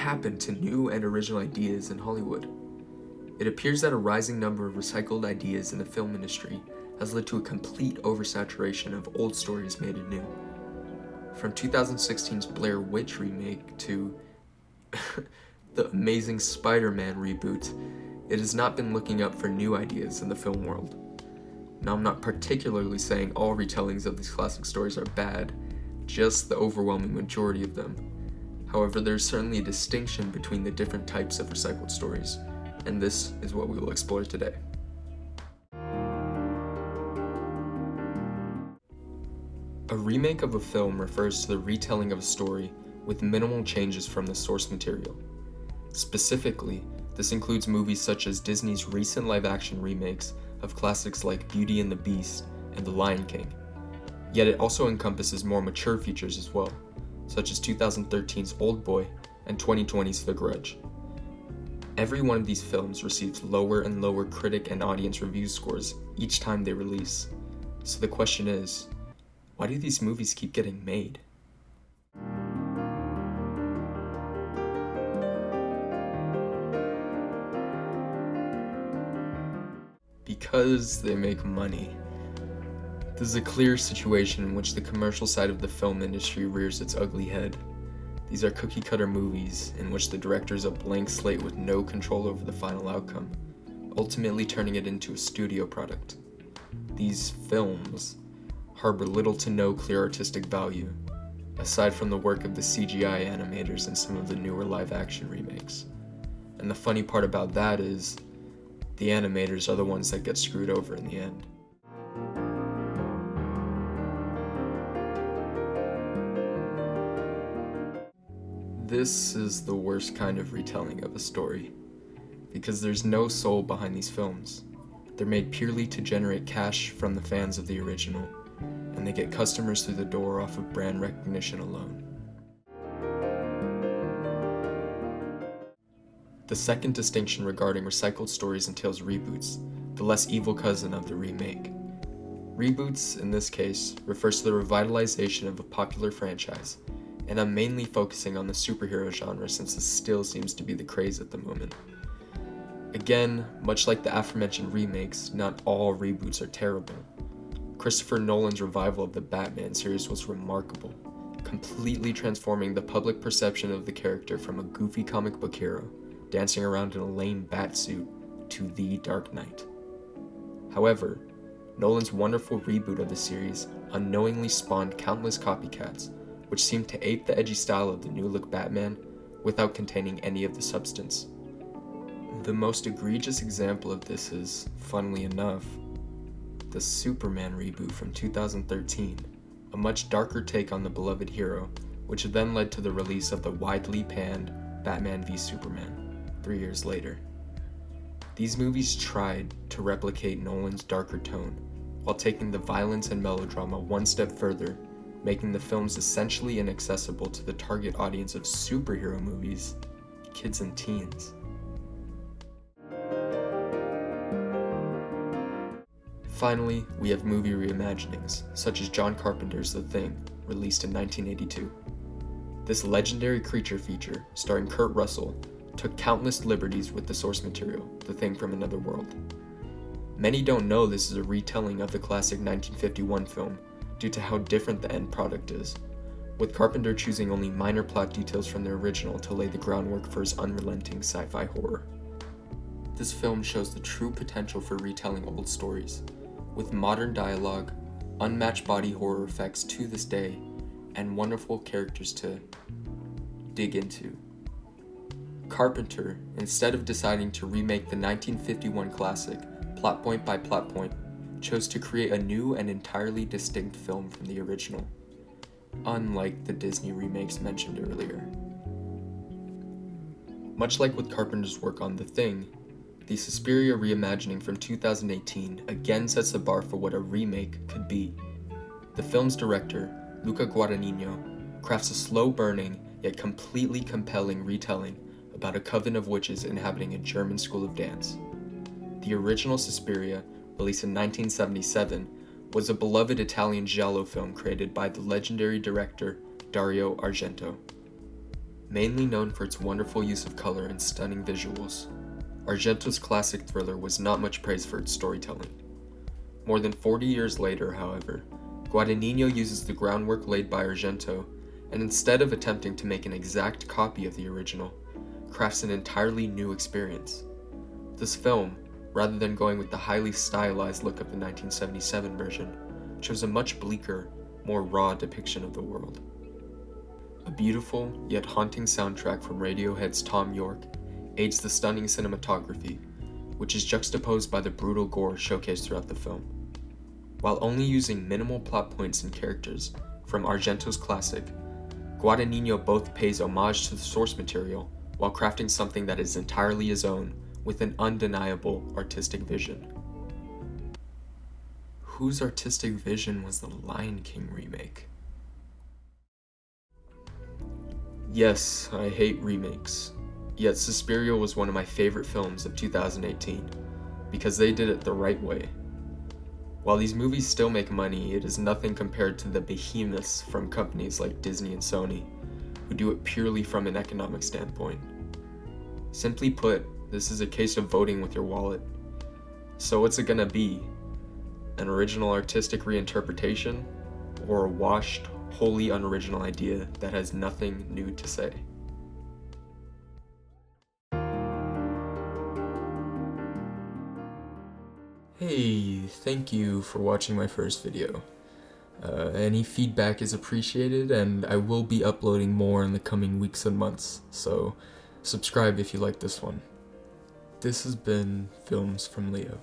happened to new and original ideas in Hollywood? It appears that a rising number of recycled ideas in the film industry has led to a complete oversaturation of old stories made anew. From 2016's Blair Witch remake to the Amazing Spider-Man reboot, it has not been looking up for new ideas in the film world. Now, I'm not particularly saying all retellings of these classic stories are bad, just the overwhelming majority of them. However, there's certainly a distinction between the different types of recycled stories, and this is what we will explore today. A remake of a film refers to the retelling of a story with minimal changes from the source material. Specifically, this includes movies such as Disney's recent live-action remakes of classics like Beauty and the Beast and The Lion King. Yet it also encompasses more mature features as well, such as 2013's Old Boy and 2020's The Grudge. Every one of these films receives lower and lower critic and audience review scores each time they release. So the question is, why do these movies keep getting made? Because they make money. This is a clear situation in which the commercial side of the film industry rears its ugly head. These are cookie-cutter movies in which the director is a blank slate with no control over the final outcome, ultimately turning it into a studio product. These films harbor little to no clear artistic value, aside from the work of the CGI animators in some of the newer live-action remakes. And the funny part about that is, the animators are the ones that get screwed over in the end. This is the worst kind of retelling of a story, because there's no soul behind these films. They're made purely to generate cash from the fans of the original, and they get customers through the door off of brand recognition alone. The second distinction regarding recycled stories entails reboots, the less evil cousin of the remake. Reboots, in this case, refers to the revitalization of a popular franchise, and I'm mainly focusing on the superhero genre since this still seems to be the craze at the moment. Again, much like the aforementioned remakes, not all reboots are terrible. Christopher Nolan's revival of the Batman series was remarkable, completely transforming the public perception of the character from a goofy comic book hero dancing around in a lame bat suit to the Dark Knight. However, Nolan's wonderful reboot of the series unknowingly spawned countless copycats, which seemed to ape the edgy style of the new-look Batman without containing any of the substance. The most egregious example of this is, funnily enough, the Superman reboot from 2013, a much darker take on the beloved hero, which then led to the release of the widely panned Batman v Superman 3 years later. These movies tried to replicate Nolan's darker tone, while taking the violence and melodrama one step further, making the films essentially inaccessible to the target audience of superhero movies, kids and teens. Finally, we have movie reimaginings, such as John Carpenter's The Thing, released in 1982. This legendary creature feature, starring Kurt Russell, took countless liberties with the source material, The Thing from Another World. Many don't know this is a retelling of the classic 1951 film due to how different the end product is, with Carpenter choosing only minor plot details from the original to lay the groundwork for his unrelenting sci-fi horror. This film shows the true potential for retelling old stories, with modern dialogue, unmatched body horror effects to this day, and wonderful characters to dig into. Carpenter, instead of deciding to remake the 1951 classic, plot point by plot point, chose to create a new and entirely distinct film from the original, unlike the Disney remakes mentioned earlier. Much like with Carpenter's work on The Thing, the Suspiria reimagining from 2018 again sets the bar for what a remake could be. The film's director, Luca Guadagnino, crafts a slow-burning yet completely compelling retelling about a coven of witches inhabiting a German school of dance. The original Suspiria, released in 1977, was a beloved Italian giallo film created by the legendary director Dario Argento. Mainly known for its wonderful use of color and stunning visuals, Argento's classic thriller was not much praised for its storytelling. More than 40 years later, however, Guadagnino uses the groundwork laid by Argento, and instead of attempting to make an exact copy of the original, crafts an entirely new experience. This film, rather than going with the highly stylized look of the 1977 version, shows a much bleaker, more raw depiction of the world. A beautiful, yet haunting soundtrack from Radiohead's Tom York aids the stunning cinematography, which is juxtaposed by the brutal gore showcased throughout the film. While only using minimal plot points and characters from Argento's classic, Guadagnino both pays homage to the source material while crafting something that is entirely his own with an undeniable artistic vision. Whose artistic vision was the Lion King remake? Yes, I hate remakes, yet Suspiria was one of my favorite films of 2018, because they did it the right way. While these movies still make money, it is nothing compared to the behemoths from companies like Disney and Sony, who do it purely from an economic standpoint. Simply put, this is a case of voting with your wallet. So what's it gonna be? An original artistic reinterpretation? Or a washed, wholly unoriginal idea that has nothing new to say? Hey, thank you for watching my first video. Any feedback is appreciated, and I will be uploading more in the coming weeks and months, so subscribe if you like this one. This has been Films from Leo.